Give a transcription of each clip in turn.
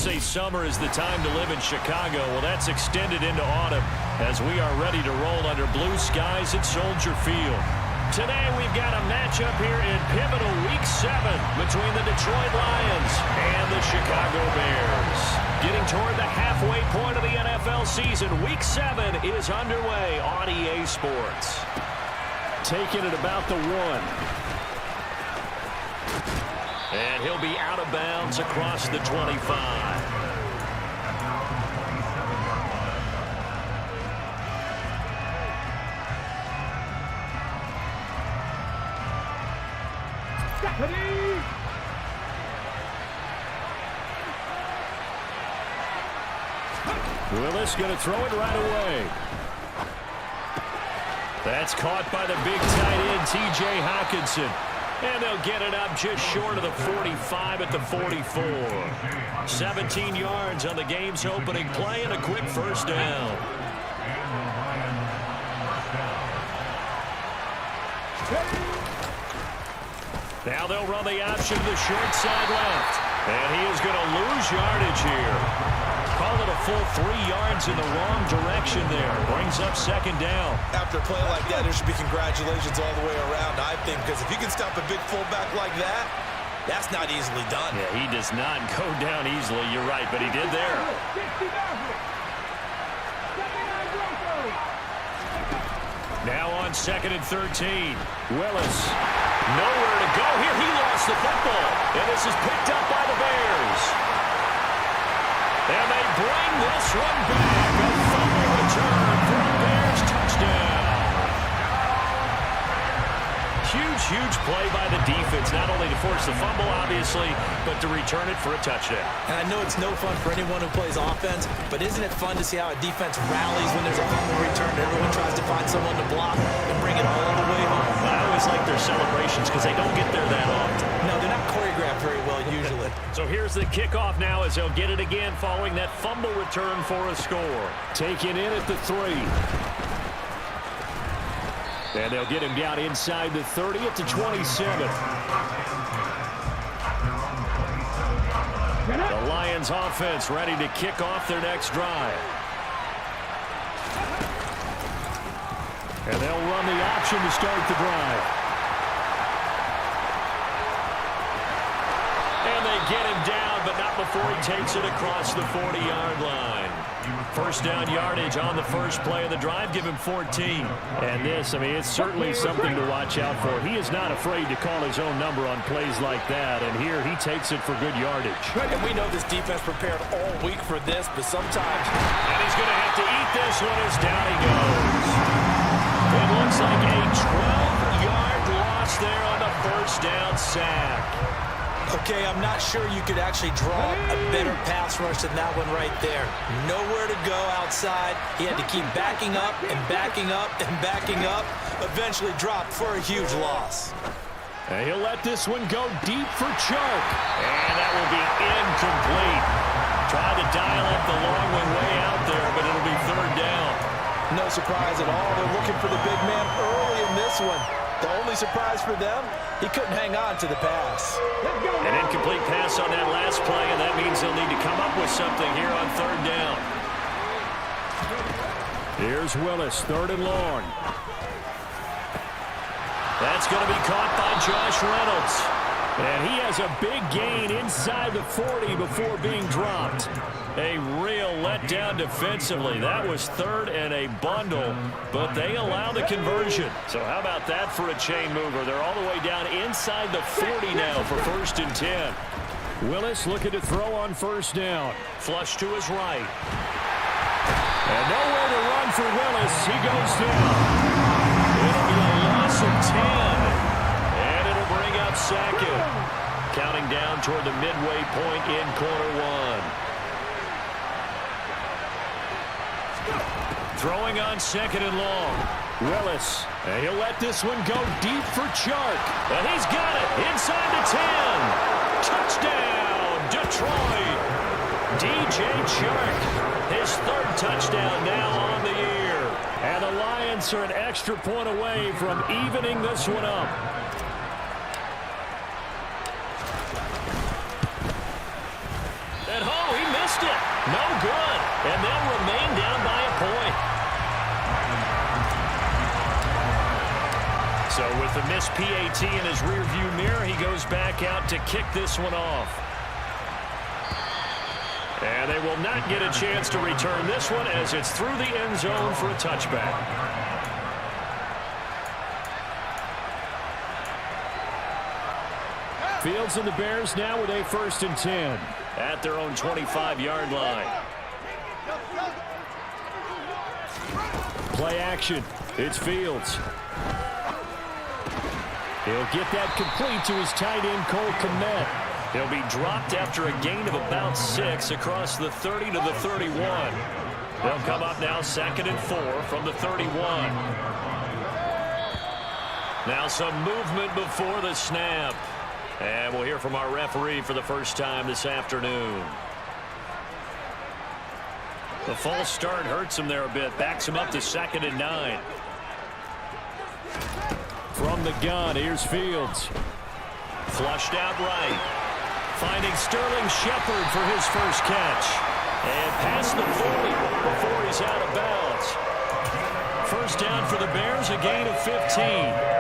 say summer is the time to live in Chicago. Well, that's extended into autumn as we are ready to roll under blue skies at Soldier Field. Today we've got a matchup here in pivotal Week 7 between the Detroit Lions and the Chicago Bears. Getting toward the halfway point of the NFL season, Week 7 is underway on EA Sports. Taking it about the 1. And he'll be out of bounds across the 25. Willis going to throw it right away. That's caught by the big tight end, T.J. Hockenson. And they'll get it up just short of the 45 at the 44. 17 yards on the game's opening play and a quick first down. Now they'll run the option to the short side left. And he is going to lose yardage here. Call it a full 3 yards in the wrong direction there. Brings up second down. After a play like that, there should be congratulations all the way around, I think, because if you can stop a big fullback like that, that's not easily done. Yeah, he does not go down easily. You're right, but he did there. Now on 2nd and 13. Willis. Nowhere to go here. He lost the football. And this is picked up by the Bears. And they bring this one back. A fumble return for a Bears touchdown. Huge play by the defense, not only to force the fumble, obviously, but to return it for a touchdown. And I know it's no fun for anyone who plays offense, but isn't it fun to see how a defense rallies when there's a fumble return and everyone tries to find someone to block and bring it all the way home? I always like their celebrations because they don't get there that often. No, they're not choreographed very well usually. So here's the kickoff now as they'll get it again following that fumble return for a score. Taken in at the 3. And they'll get him down inside the 30 at the 27. The Lions offense ready to kick off their next drive. And they'll run the option to start the drive. And they get him down, but not before he takes it across the 40-yard line. First down yardage on the first play of the drive. Give him 14. And this, I mean, it's certainly something to watch out for. He is not afraid to call his own number on plays like that. And here he takes it for good yardage. And we know this defense prepared all week for this, but sometimes... And he's going to have to eat this one as down he goes. It looks like a 12-yard loss there on the first down sack. Okay, I'm not sure you could actually draw a better pass rush than that one right there. Nowhere to go outside. He had to keep backing up and backing up and backing up. Eventually dropped for a huge loss. And he'll let this one go deep for Chark. And that will be incomplete. Tried to dial up the long one way out there, but it'll be third down. No surprise at all. They're looking for the big man early in this one. The only surprise for them, he couldn't hang on to the pass. An incomplete pass on that last play, and that means they'll need to come up with something here on third down. Here's Willis, 3rd and long. That's going to be caught by Josh Reynolds. And he has a big gain inside the 40 before being dropped. A real letdown defensively. That was 3rd and a bundle, but they allow the conversion. So how about that for a chain mover? They're all the way down inside the 40 now for 1st and 10. Willis looking to throw on first down. Flush to his right. And nowhere to run for Willis. He goes down. It'll be a loss of 10. And it'll bring up 2nd. Counting down toward the midway point in quarter 1. Throwing on 2nd and long. Willis. And he'll let this one go deep for Chark. And he's got it inside the 10. Touchdown, Detroit. DJ Chark, his 3rd touchdown now on the year. And the Lions are an extra point away from evening this one up. And he missed a missed PAT in his rearview mirror, he goes back out to kick this one off. And they will not get a chance to return this one as it's through the end zone for a touchback. Fields and the Bears now with a 1st and 10 at their own 25-yard line. Play action. It's Fields. He'll get that complete to his tight end, Cole Kmet. He'll be dropped after a gain of about 6 across the 30 to the 31. They'll come up now 2nd and 4 from the 31. Now some movement before the snap. And we'll hear from our referee for the first time this afternoon. The false start hurts him there a bit. Backs him up to 2nd and 9. From the gun, here's Fields. Flushed out right. Finding Sterling Shepard for his first catch. And past the 40 before he's out of bounds. First down for the Bears, a gain of 15.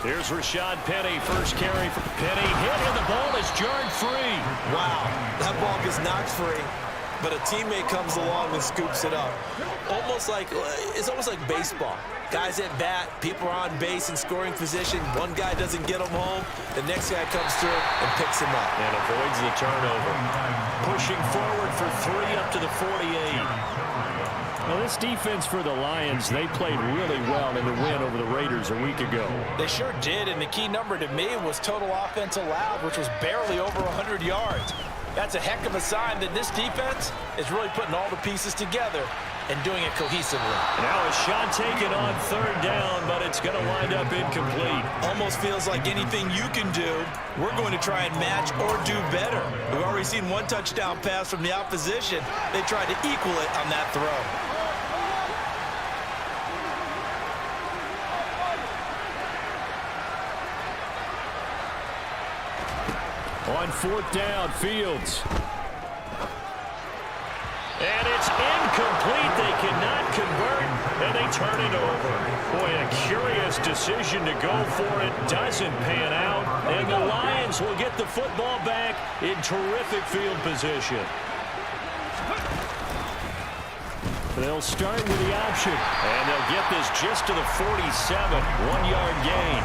Here's Rashad Penny, first carry for Penny. Hit and the ball is jarred free. Wow, that ball gets knocked free, but a teammate comes along and scoops it up. It's almost like baseball. Guys at bat, people are on base in scoring position. One guy doesn't get him home. The next guy comes through and picks him up. And avoids the turnover. Pushing forward for 3 up to the 48. Well, this defense for the Lions, they played really well in the win over the Raiders a week ago. They sure did, and the key number to me was total offense allowed, which was barely over 100 yards. That's a heck of a sign that this defense is really putting all the pieces together and doing it cohesively. Now a shot taken on 3rd down, but it's going to wind up incomplete. Almost feels like anything you can do, we're going to try and match or do better. We've already seen one touchdown pass from the opposition. They tried to equal it on that throw. On 4th down, Fields. And it's incomplete. They cannot convert, and they turn it over. Boy, a curious decision to go for it. Doesn't pan out, and the Lions will get the football back in terrific field position. They'll start with the option, and they'll get this just to the 47, 1-yard gain.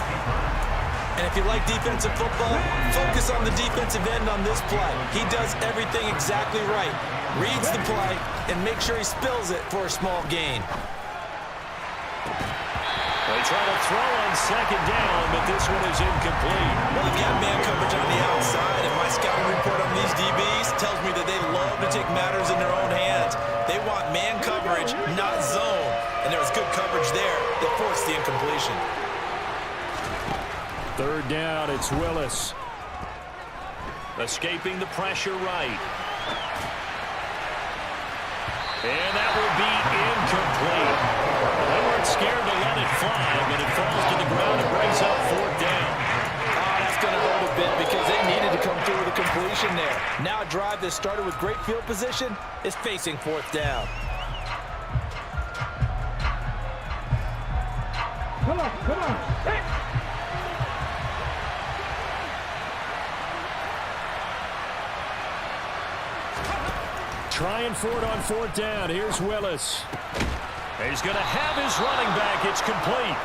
And if you like defensive football, focus on the defensive end on this play. He does everything exactly right. Reads the play and makes sure he spills it for a small gain. They try to throw on 2nd down, but this one is incomplete. Well, they've got man coverage on the outside, and my scouting report on these DBs tells me that they love to take matters in their own hands. They want man coverage, not zone. And there was good coverage there that forced the incompletion. 3rd down, it's Willis. Escaping the pressure right. And that will be incomplete. They weren't scared to let it fly, but it falls to the ground and brings up 4th down. That's going to hurt a bit because they needed to come through with a completion there. Now a drive that started with great field position is facing 4th down. Come on. Hey. Trying for it on 4th down. Here's Willis. He's going to have his running back. It's complete.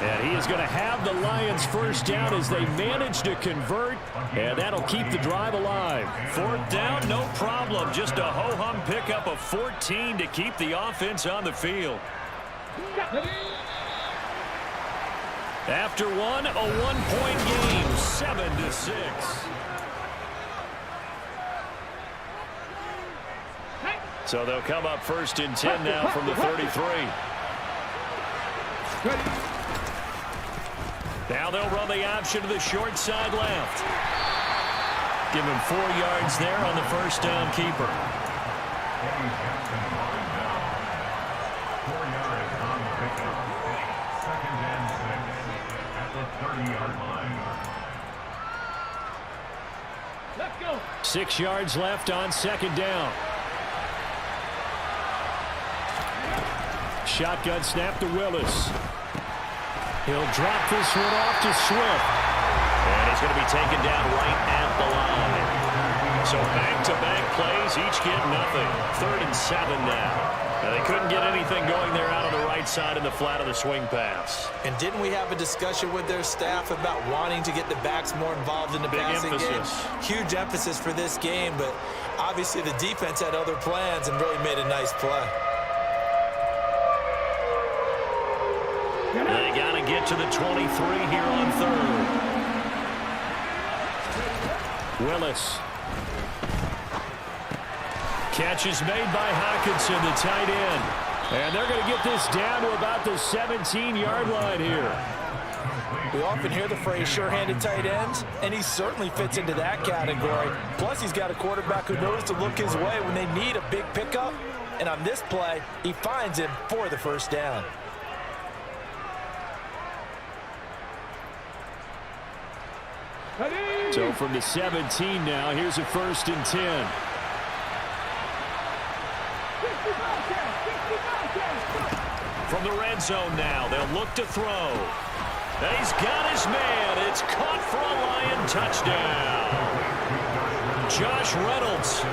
And he is going to have the Lions first down as they manage to convert. And that'll keep the drive alive. 4th down, no problem. Just a ho-hum pickup of 14 to keep the offense on the field. After one, a 1-point game, 7-6. So they'll come up 1st and 10 now from the 33. Now they'll run the option to the short side left. Give him 4 yards there on the first down keeper. 4 yards on the pickup. 2nd and 6 at the 30-yard line. Let's go. 6 yards left on second down. Shotgun snap to Willis. He'll drop this one off to Swift. And he's going to be taken down right at the line. So back-to-back plays, each get nothing. 3rd and 7 now. And they couldn't get anything going there out on the right side in the flat of the swing pass. And didn't we have a discussion with their staff about wanting to get the backs more involved in the passing game? Huge emphasis for this game, but obviously the defense had other plans and really made a nice play. They got to get to the 23 here on 3rd. Willis. Catch is made by Hockenson, the tight end. And they're going to get this down to about the 17-yard line here. We often hear the phrase sure-handed tight ends, and he certainly fits into that category. Plus, he's got a quarterback who knows to look his way when they need a big pickup. And on this play, he finds him for the first down. So from the 17 now, here's a 1st and 10. From the red zone now, they'll look to throw. And he's got his man. It's caught for a Lion touchdown. Josh Reynolds,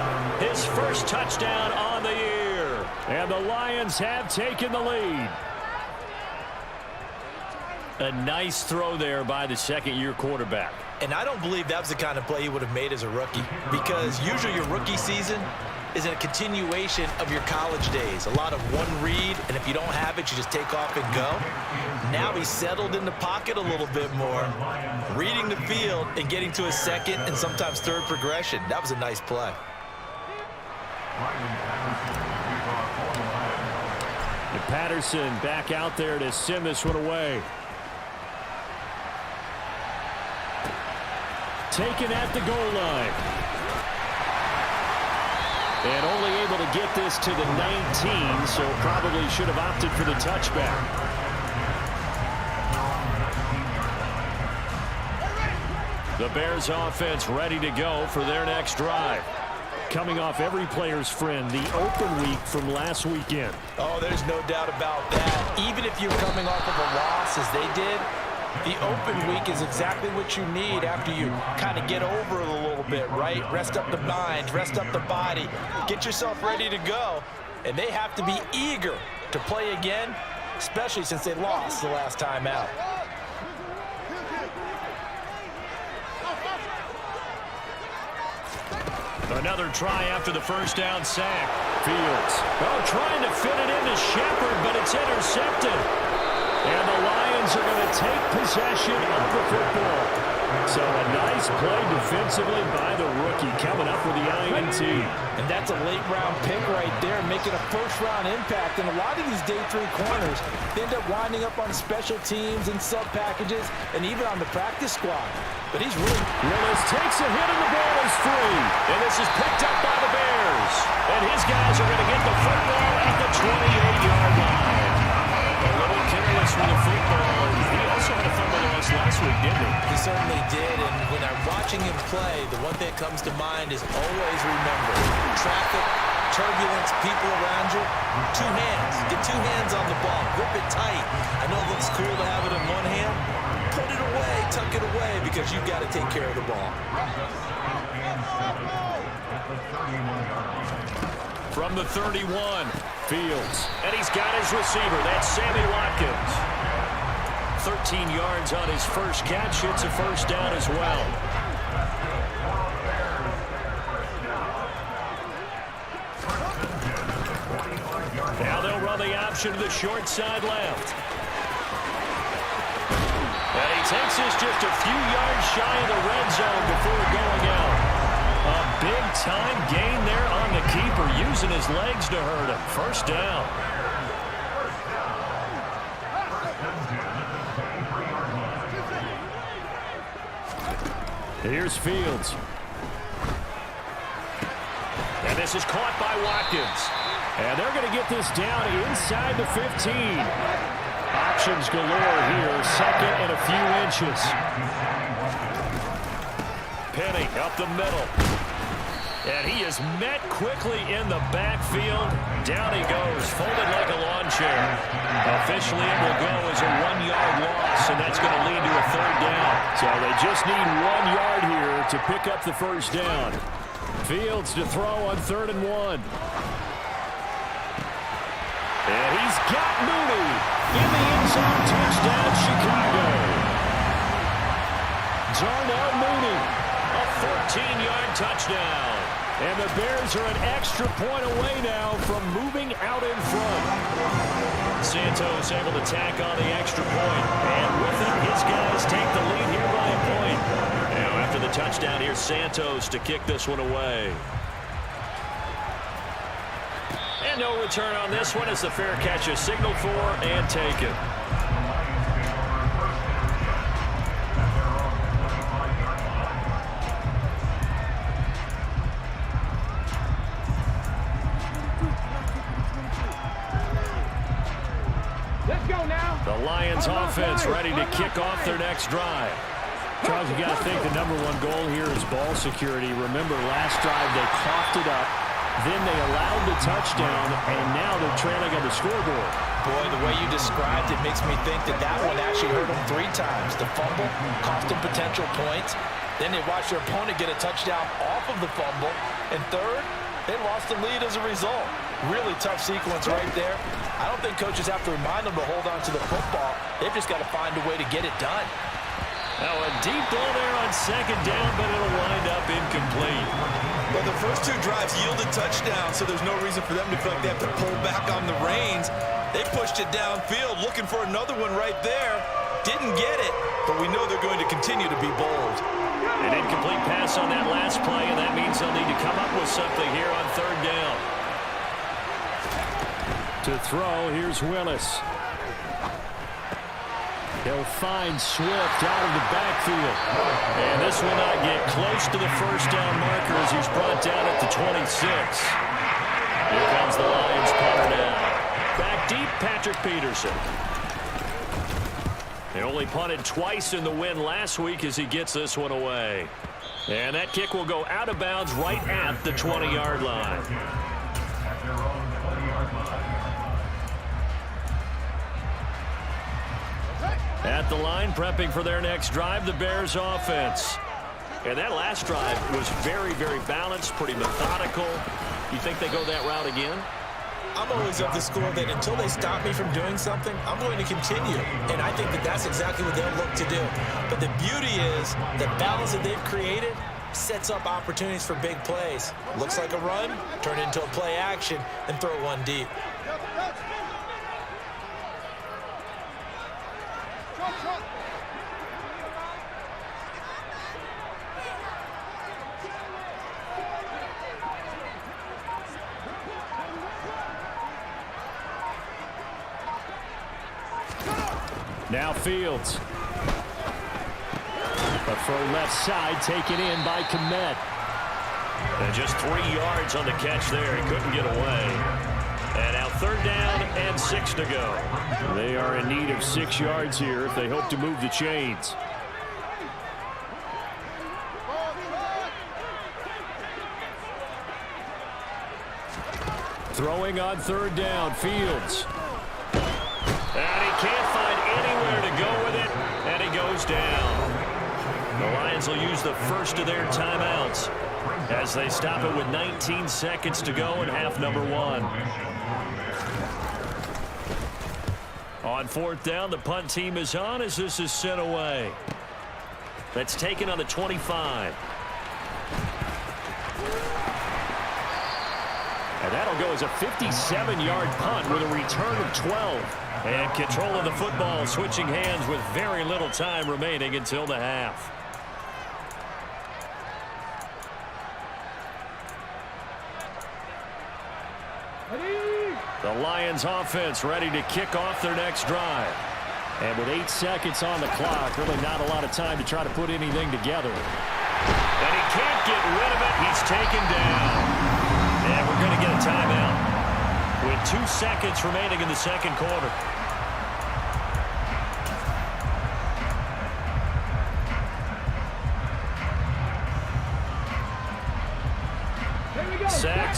his first touchdown on the year. And the Lions have taken the lead. A nice throw there by the second-year quarterback. And I don't believe that was the kind of play he would have made as a rookie, because usually your rookie season is a continuation of your college days. A lot of one read, and if you don't have it, you just take off and go. Now he's settled in the pocket a little bit more, reading the field and getting to a second and sometimes third progression. That was a nice play. And Patterson back out there to send this one away. Taken at the goal line. And only able to get this to the 19, so probably should have opted for the touchback. The Bears offense ready to go for their next drive. Coming off every player's friend, the open week from last weekend. Oh, there's no doubt about that. Even if you're coming off of a loss as they did, the open week is exactly what you need after you kind of get over it a little bit, right? Rest up the mind, rest up the body, get yourself ready to go. And they have to be eager to play again, especially since they lost the last time out. Another try after the first down sack. Fields. Oh, trying to fit it into Shepard, but it's intercepted. And the Lions are going to take possession of the football. So a nice play defensively by the rookie coming up with the INT. And that's a late-round pick right there, making a first-round impact. And a lot of these day 3 corners, they end up winding up on special teams and sub-packages and even on the practice squad. But he's really... Willis takes a hit and the ball is free. And this is picked up by the Bears. And his guys are going to get the football at the 28-yard line. A little careless with the football. He also had a fumble loss last week, didn't he? He certainly did, and when I'm watching him play, the one thing that comes to mind is always remember, traffic, turbulence, people around you, 2 hands. Get 2 hands on the ball. Grip it tight. I know it looks cool to have it in one hand. Put it away, tuck it away, because you've got to take care of the ball. From the 31, Fields. And he's got his receiver. That's Sammy Watkins. 13 yards on his first catch. It's a first down as well. Now they'll run the option to the short side left. And he takes this just a few yards shy of the red zone before going out. A big-time gain there on the keeper, using his legs to hurt him. First down. Here's Fields. And this is caught by Watkins. And they're going to get this down inside the 15. Options galore here, 2nd and a few inches. Penny up the middle. And he is met quickly in the backfield. Down he goes, folded like a lawn chair. Officially, it will go as a 1-yard loss, and that's going to lead to a third down. So they just need 1 yard here to pick up the first down. Fields to throw on 3rd and 1. And he's got Mooney in the end zone. Touchdown, Chicago. Darnell Mooney, a 14-yard touchdown. And the Bears are an extra point away now from moving out in front. Santos able to tack on the extra point. And with it, his guys take the lead here by a point. Now after the touchdown, here's Santos to kick this one away. And no return on this one as the fair catch is signaled for and taken. The Lions offense ready to kick off their next drive. Charles, you got to think the #1 goal here is ball security. Remember, last drive they coughed it up, then they allowed the touchdown, and now they're trailing on the scoreboard. Boy, the way you described it makes me think that that one actually hurt them 3 times. The fumble cost them potential points. Then they watched their opponent get a touchdown off of the fumble. And third, they lost the lead as a result. Really tough sequence right there. I don't think coaches have to remind them to hold on to the football. They've just got to find a way to get it done. Now a deep ball there on 2nd down, but it'll wind up incomplete. Well, the first 2 drives yielded touchdowns, so there's no reason for them to feel like they have to pull back on the reins. They pushed it downfield, looking for another one right there. Didn't get it, but we know they're going to continue to be bold. An incomplete pass on that last play, and that means they'll need to come up with something here on 3rd down. To throw, here's Willis. He'll find Swift out of the backfield. And this will not get close to the first down marker as he's brought down at the 26. Here comes the Lions punter now. Back deep, Patrick Peterson. They only punted twice in the win last week as he gets this one away. And that kick will go out of bounds right at the 20-yard line. At the line, prepping for their next drive, the Bears offense. And that last drive was very, very balanced, pretty methodical. You think they go that route again? I'm always of the school that until they stop me from doing something, I'm going to continue. And I think that that's exactly what they'll look to do. But the beauty is the balance that they've created sets up opportunities for big plays. Looks like a run, turn it into a play action, and throw one deep. Now Fields. A throw left side taken in by Kmet. And just 3 yards on the catch there. He couldn't get away. And now 3rd down and 6 to go. They are in need of 6 yards here if they hope to move the chains. Throwing on 3rd down, Fields. And he can't find anywhere to go with it, and he goes down. The Lions will use the first of their timeouts as they stop it with 19 seconds to go in half number 1. On 4th down, the punt team is on as this is sent away. That's taken on the 25. And that'll go as a 57-yard punt with a return of 12. And control of the football switching hands with very little time remaining until the half. The Lions offense ready to kick off their next drive. And with 8 seconds on the clock, really not a lot of time to try to put anything together. And he can't get rid of it. He's taken down. And we're going to get a timeout with 2 seconds remaining in the 2nd quarter.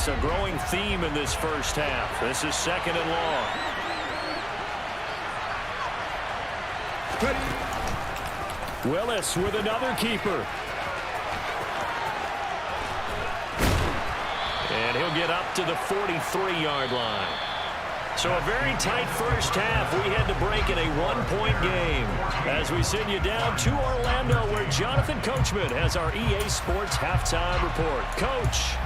pass, a growing theme in this first half. This is 2nd and long. Willis with another keeper. And he'll get up to the 43-yard line. So a very tight first half. We had to break in a one-point game as we send you down to Orlando, where Jonathan Coachman has our EA Sports halftime report. Coach.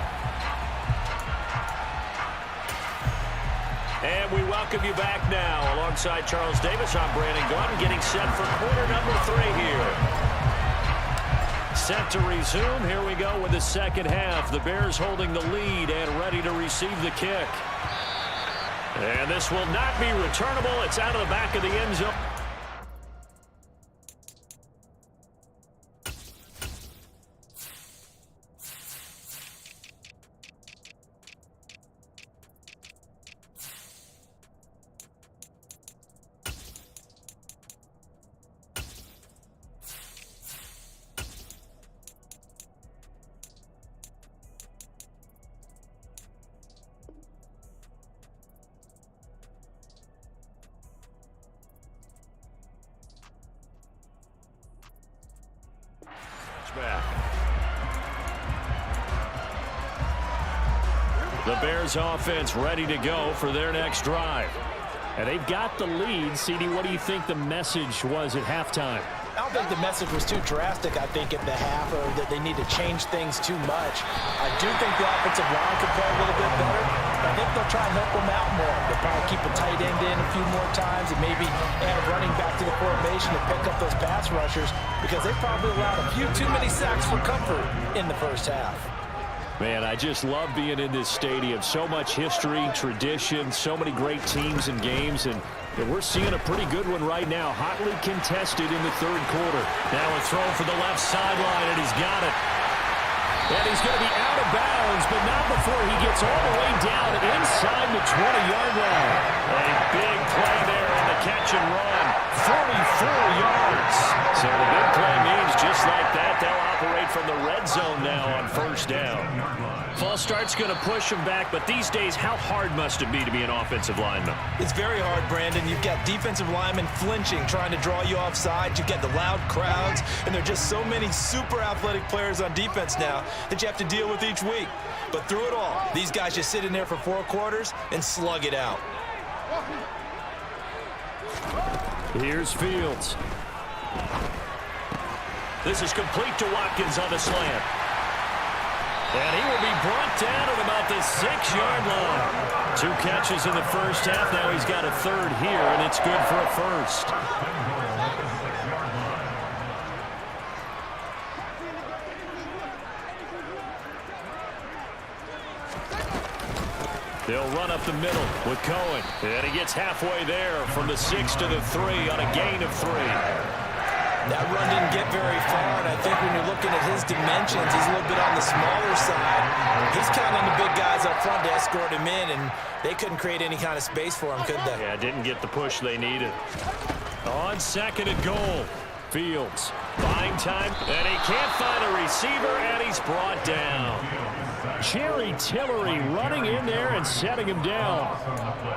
And we welcome you back now. Alongside Charles Davis, I'm Brandon Gunn, getting set for quarter number 3 here. Set to resume. Here we go with the second half. The Bears holding the lead and ready to receive the kick. And this will not be returnable. It's out of the back of the end zone. Back. The Bears offense ready to go for their next drive. And they've got the lead. CD, what do you think the message was at halftime? I don't think the message was too drastic, I think, at the half, or that they need to change things too much. I do think the offensive line could play a little bit better. I think they'll try and help them out more. They'll probably keep a tight end in a few more times and maybe add a running back to the formation to pick up those pass rushers, because they probably allowed a few too many sacks for comfort in the first half. Man, I just love being in this stadium. So much history, tradition, so many great teams and games, and we're seeing a pretty good one right now. Hotly contested in the third quarter. Now a throw for the left sideline, and he's got it. And he's going to be out of bounds, but not before he gets all the way down inside the 20-yard line. A big play there on the catch and run. 44 yards. So the big play means just like that, they'll operate from the red zone now on first down. False start's going to push him back, but these days, how hard must it be to be an offensive lineman? It's very hard, Brandon. You've got defensive linemen flinching, trying to draw you off sides. You've got the loud crowds, and there are just so many super athletic players on defense now that you have to deal with each week. But through it all, these guys just sit in there for 4 quarters and slug it out. Here's Fields. This is complete to Watkins on the slant. And he will be brought down at about the 6-yard line. 2 catches in the first half. Now he's got a third here, and it's good for a first. They'll run up the middle with Cohen. And he gets halfway there from the 6 to the 3 on a gain of 3. That run didn't get very far, and I think when you're looking at his dimensions, he's a little bit on the smaller side. He's counting the big guys up front to escort him in, and they couldn't create any kind of space for him, could they? Yeah, didn't get the push they needed. On 2nd and goal, Fields buying time, and he can't find a receiver, and he's brought down. Jerry Tillery running in there and setting him down.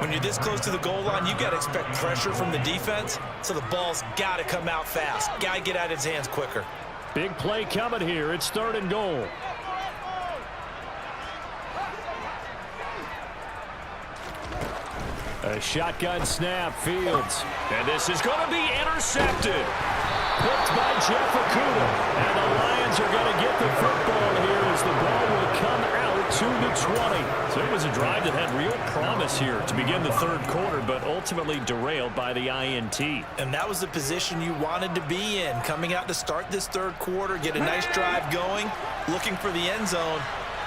When you're this close to the goal line, you got to expect pressure from the defense, so the ball's got to come out fast. Got to get out of his hands quicker. Big play coming here. It's 3rd and goal. A shotgun snap, Fields. And this is going to be intercepted. Picked by Jeff Okudah. And the Lions are going to get the football here as the ball will come out to the 20. So it was a drive that had real promise here to begin the third quarter, but ultimately derailed by the INT. And that was the position you wanted to be in, coming out to start this third quarter, get a nice drive going, looking for the end zone.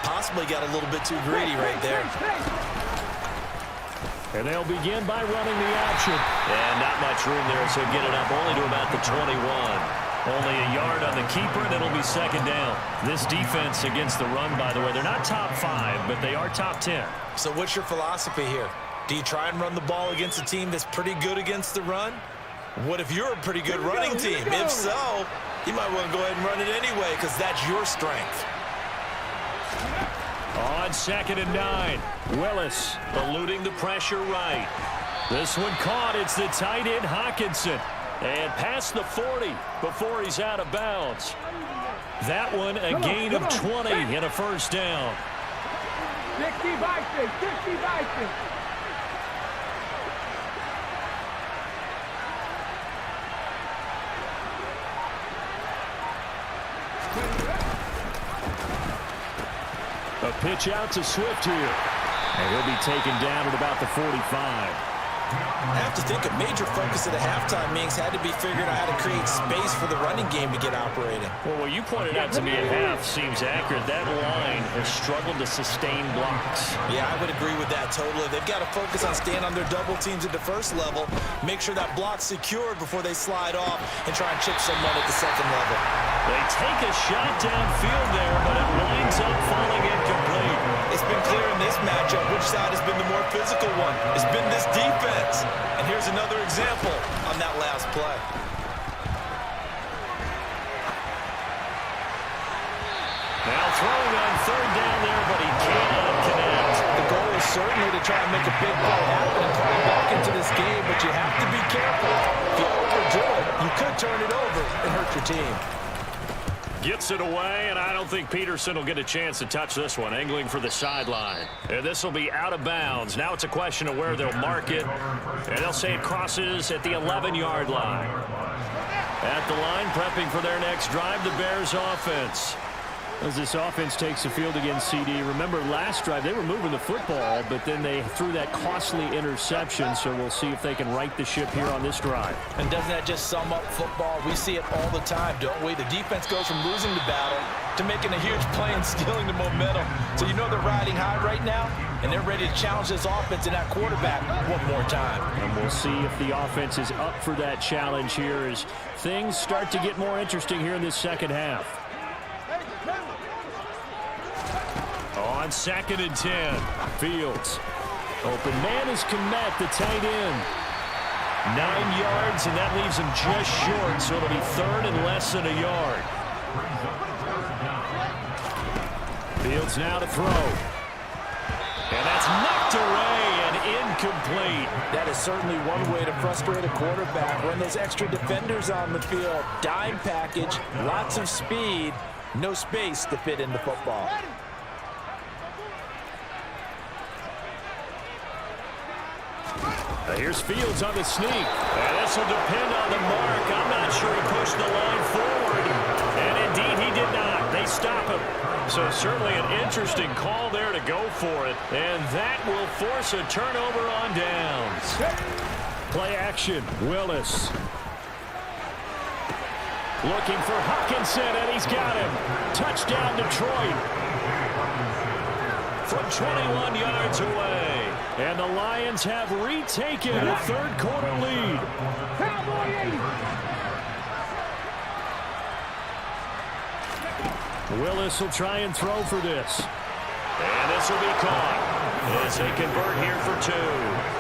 Possibly got a little bit too greedy right there. And they'll begin by running the option. And not much room there, so get it up only to about the 21. Only a yard on the keeper, and it'll be 2nd down. This defense against the run, by the way, they're not top 5, but they are top 10. So what's your philosophy here? Do you try and run the ball against a team that's pretty good against the run? What if you're a pretty good running team? If so, you might want to go ahead and run it anyway, because that's your strength. On on 2nd and 9. Willis eluding the pressure right. This one caught. It's the tight end, Hawkinson. And past the 40 before he's out of bounds. That one a gain of 20 and a first down. 60 by 6, 60 by 6. A pitch out to Swift here. And he'll be taken down at about the 45. I have to think a major focus of the halftime meetings had to be figuring out how to create space for the running game to get operating. Well, what you pointed out to me at half seems accurate. That line has struggled to sustain blocks. Yeah, I would agree with that totally. They've got to focus on staying on their double teams at the first level, make sure that block's secured before they slide off and try and chip someone at the second level. They take a shot downfield there, but it winds up falling incomplete. It's been clear in this matchup which side has been the more physical one. It's been this defense. And here's another example on that last play. Now throwing on 3rd down there, but he cannot connect. The goal is certainly to try and make a big play happen and climb back into this game, but you have to be careful. If you overdo it, you could turn it over and hurt your team. Gets it away, and I don't think Peterson will get a chance to touch this one. Angling for the sideline. And this will be out of bounds. Now it's a question of where they'll mark it. And they'll say it crosses at the 11-yard line. At the line, prepping for their next drive, the Bears offense. As this offense takes the field against CD, remember last drive they were moving the football, but then they threw that costly interception, so we'll see if they can right the ship here on this drive. And doesn't that just sum up football? We see it all the time, don't we? The defense goes from losing the battle to making a huge play and stealing the momentum. So you know they're riding high right now, and they're ready to challenge this offense and that quarterback one more time. And we'll see if the offense is up for that challenge here as things start to get more interesting here in this second half. On 2nd and 10, Fields. Open man is Kmet, the tight end. 9 yards, and that leaves him just short, so it'll be 3rd and less than a yard. Fields now to throw. And that's knocked away and incomplete. That is certainly one way to frustrate a quarterback. Run those extra defenders on the field. Dime package, lots of speed, no space to fit in the football. Here's Fields on the sneak. And this will depend on the mark. I'm not sure he pushed the line forward. And indeed, he did not. They stop him. So certainly an interesting call there to go for it. And that will force a turnover on downs. Play action. Willis. Looking for Hawkinson, and he's got him. Touchdown, Detroit. From 21 yards away. And the Lions have retaken a 3rd quarter lead. Willis will try and throw for this. And this will be caught as they convert here for 2.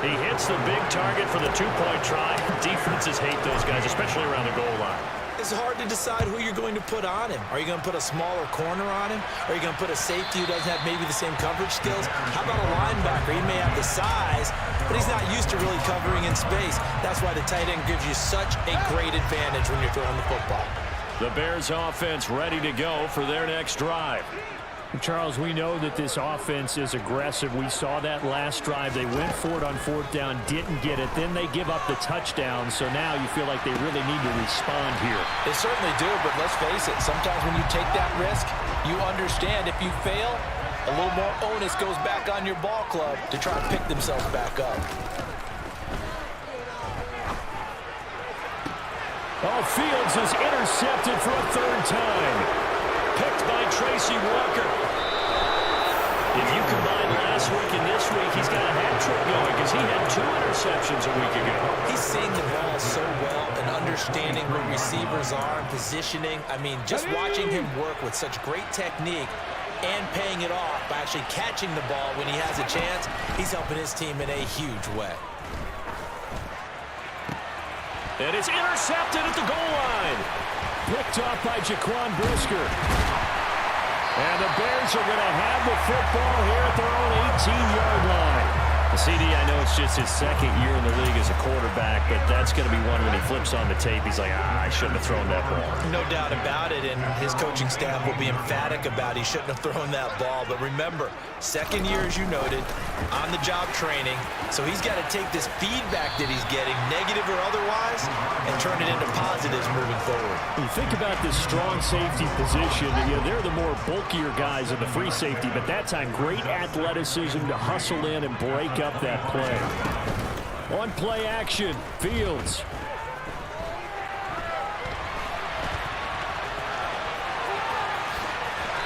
He hits the big target for the 2-point try. Defenses hate those guys, especially around the goal line. It's hard to decide who you're going to put on him. Are you going to put a smaller corner on him? Are you going to put a safety who doesn't have maybe the same coverage skills? How about a linebacker? He may have the size, but he's not used to really covering in space. That's why the tight end gives you such a great advantage when you're throwing the football. The Bears offense ready to go for their next drive. Charles, we know that this offense is aggressive. We saw that last drive. They went for it on 4th down, didn't get it. Then they give up the touchdown. So now you feel like they really need to respond here. They certainly do, but let's face it. Sometimes when you take that risk, you understand if you fail, a little more onus goes back on your ball club to try and pick themselves back up. Oh, Fields is intercepted for a 3rd time. Picked by Tracy Walker. If you combine last week and this week, he's got a hat trick going because he had 2 interceptions a week ago. He's seeing the ball so well and understanding where receivers are and positioning. I mean, just watching him work with such great technique and paying it off by actually catching the ball when he has a chance, he's helping his team in a huge way. And it's intercepted at the goal line. Picked off by Jaquan Brisker. And the Bears are going to have the football here at their own 18-yard line. CD, I know it's just his second year in the league as a quarterback, but that's going to be one when he flips on the tape. He's like, I shouldn't have thrown that ball. No doubt about it, and his coaching staff will be emphatic about he shouldn't have thrown that ball. But remember, second year, as you noted, on-the-job training, so he's got to take this feedback that he's getting, negative or otherwise, and turn it into positives moving forward. You think about this strong safety position, they're the more bulkier guys in the free safety, but that time, great athleticism to hustle in and break up that play. On play action, Fields.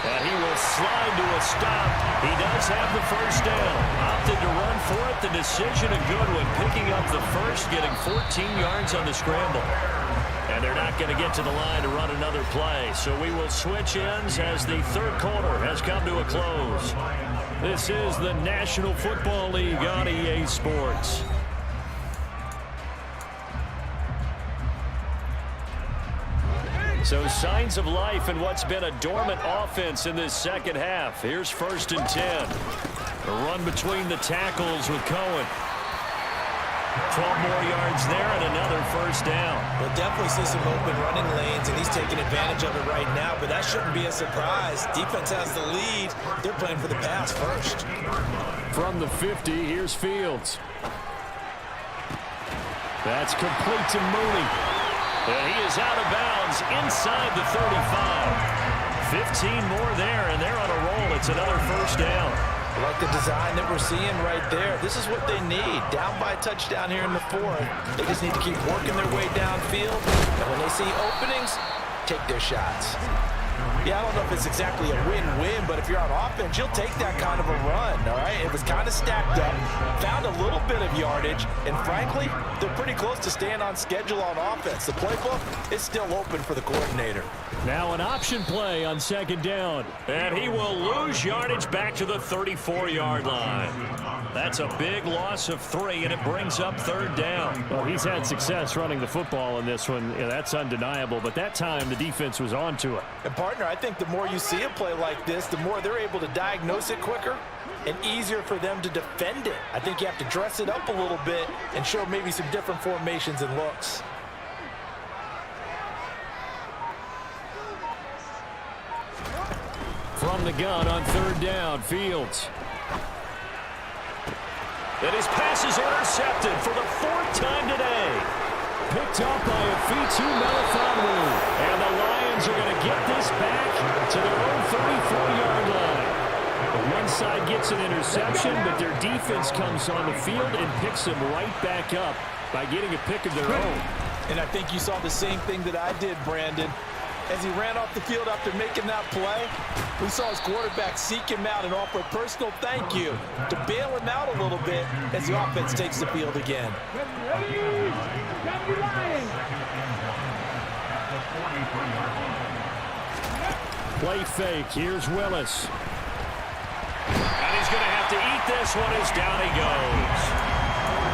And he will slide to a stop. He does have the first down. Opted to run for it. The decision a good one. Picking up the first, getting 14 yards on the scramble. And they're not going to get to the line to run another play. So we will switch ends as the third quarter has come to a close. This is the National Football League on EA Sports. So signs of life in what's been a dormant offense in this second half. Here's 1st and 10. A run between the tackles with Cohen. 12 more yards there and another first down. We'll definitely see some open running lanes, and he's taking advantage of it right now, but that shouldn't be a surprise. Defense has the lead. They're playing for the pass first. From the 50, here's Fields. That's complete to Mooney. And he is out of bounds inside the 35. 15 more there, and they're on a roll. It's another first down. I like the design that we're seeing right there. This is what they need. Down by a touchdown here in the 4th. They just need to keep working their way downfield. And when they see openings, take their shots. Yeah, I don't know if it's exactly a win-win, but if you're on offense, you'll take that kind of a run, all right? It was kind of stacked up, found a little bit of yardage, and frankly, they're pretty close to staying on schedule on offense. The playbook is still open for the coordinator. Now an option play on 2nd down. And he will lose yardage back to the 34-yard line. That's a big loss of 3, and it brings up 3rd down. Well, he's had success running the football in this one. Yeah, that's undeniable, but that time the defense was on to it. And partner, I think the more you see a play like this, the more they're able to diagnose it quicker and easier for them to defend it. I think you have to dress it up a little bit and show maybe some different formations and looks. From the gun on 3rd down, Fields. And his pass is intercepted for the 4th time today. Picked up by a Fitu Melifonwu. And the Lions are going to get this back to their own 34-yard line. One side gets an interception, but their defense comes on the field and picks them right back up by getting a pick of their own. And I think you saw the same thing that I did, Brandon. As he ran off the field after making that play, we saw his quarterback seek him out and offer a personal thank you to bail him out a little bit as the offense takes the field again. Play fake. Here's Willis. And he's going to have to eat this one as down he goes.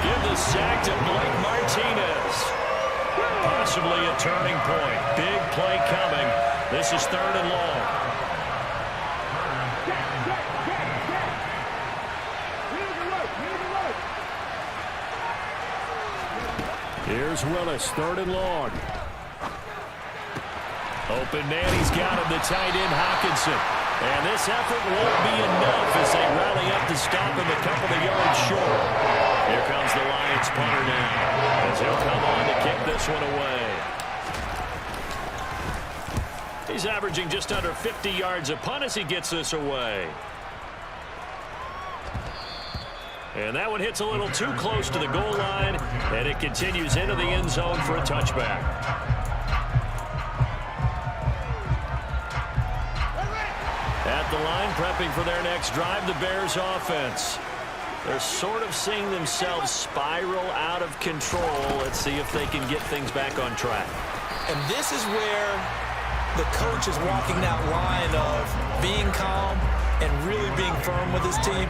Give the sack to Blake Martinez. Possibly a turning point. Big play coming. This is 3rd and long. Here's Willis, 3rd and long. Open man, he's got him, the tight end Hockenson. And this effort won't be enough as they rally up to stop him a couple of yards short. Here comes the Lions punter now, as he'll come on to kick this one away. He's averaging just under 50 yards a punt as he gets this away. And that one hits a little too close to the goal line, and it continues into the end zone for a touchback. At the line, prepping for their next drive, the Bears offense. They're sort of seeing themselves spiral out of control. Let's see if they can get things back on track. And this is where the coach is walking that line of being calm and really being firm with his team.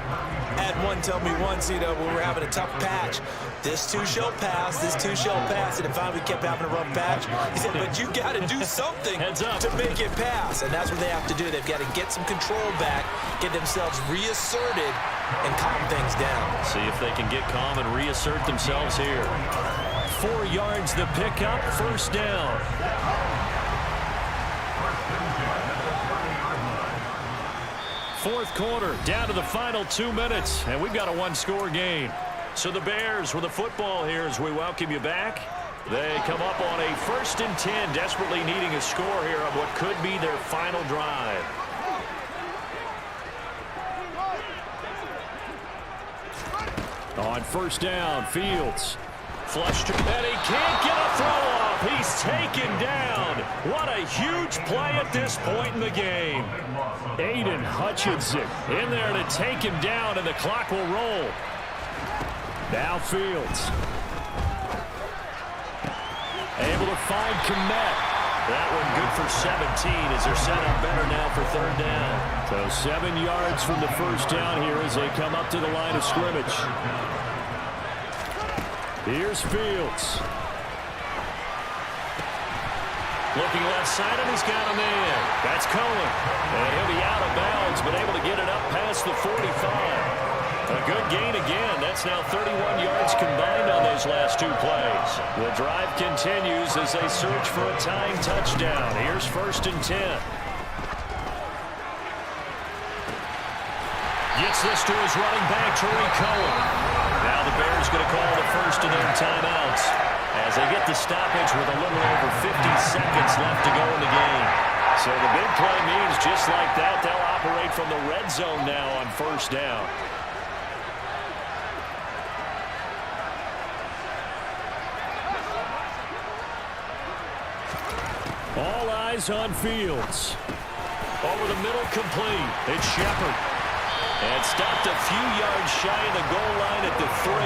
Had one tell me once, when we were having a tough patch, this too shall pass, this too shall pass, and it finally kept having a rough patch. He said, but you got to do something to make it pass, and that's what they have to do. They've got to get some control back, get themselves reasserted, and calm things down. See if they can get calm and reassert themselves here. 4 yards the pickup, first down. Fourth quarter, down to the final 2 minutes, and we've got a one-score game. So the Bears with the football here as we welcome you back. They come up on a 1st and 10, desperately needing a score here on what could be their final drive. On first down, Fields. Flushed, and he can't get a throw off. He's taken down. What a huge play at this point in the game. Aiden Hutchinson in there to take him down, and the clock will roll. Now Fields. Able to find Kmet. That one good for 17 as they're set up better now for 3rd down. So 7 yards from the first down here as they come up to the line of scrimmage. Here's Fields. Looking left side, and he's got a man. That's Cohen. And he'll be out of bounds, but able to get it up past the 45. A good gain again. That's now 31 yards combined on those last 2 plays. The drive continues as they search for a tying touchdown. Here's 1st and 10. Gets this to his running back, Tariq Cohen. Now the Bears going to call the first of their timeouts as they get the stoppage with a little over 50 seconds left to go in the game. So the big play means just like that, they'll operate from the red zone now on 1st down. All eyes on Fields. Over the middle, complete. It's Shepard. And stopped a few yards shy of the goal line at the 3.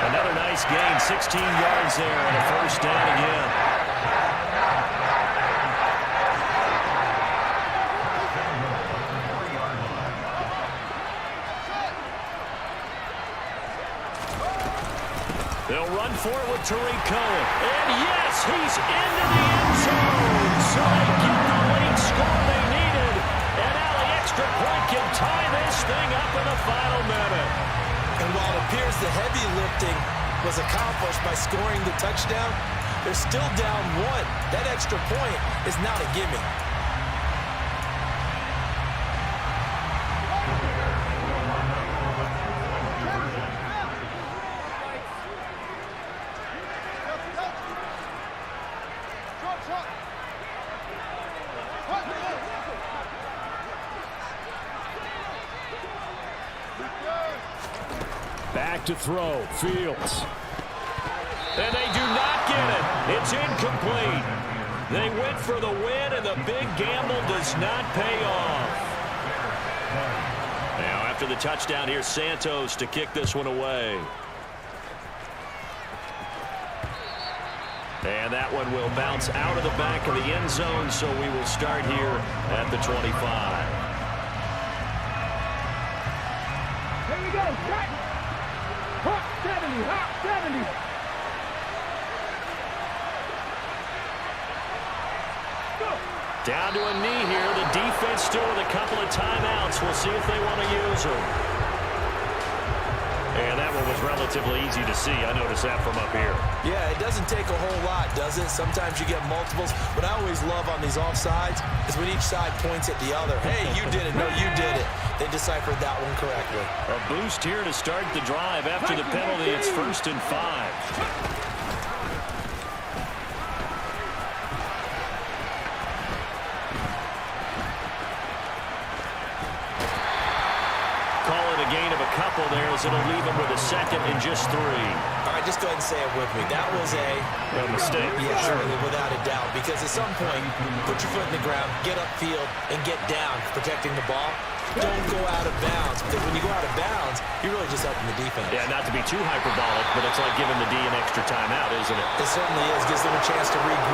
Another nice gain, 16 yards there, and a first down again. They'll run for it with Tariq Cohen. And yes, he's into the end zone. So they get the late score they needed. And now the extra point can tie this thing up in the final minute. And while it appears the heavy lifting was accomplished by scoring the touchdown, they're still down 1. That extra point is not a gimme. Back to throw, Fields. And they do not get it. It's incomplete. They went for the win, and the big gamble does not pay off. Now after the touchdown, here's Santos to kick this one away. And that one will bounce out of the back of the end zone, so we will start here at the 25. Here we go, shot. Hot 70, hot 70. Go. Down to a knee here. The defense still with a couple of timeouts. We'll see if they want to use them. And that one was relatively easy to see. I noticed that from up here. Yeah, it doesn't take a whole lot, does it? Sometimes you get multiples. What I always love on these offsides is when each side points at the other. Hey, you did it. No, you did it. They deciphered that one correctly. A boost here to start the drive. After the penalty, it's 1st and 5. Couple there as it'll leave him with a 2nd and just 3. All right, just go ahead and say it with me. That was a mistake. Yeah, sure, without a doubt. Because at some point, put your foot in the ground, get upfield, and get down, protecting the ball. Don't go out of bounds. Because when you go out of bounds, you're really just helping the defense. Yeah, not to be too hyperbolic, but it's like giving the D an extra timeout, isn't it? It certainly is. Gives them a chance to regroup.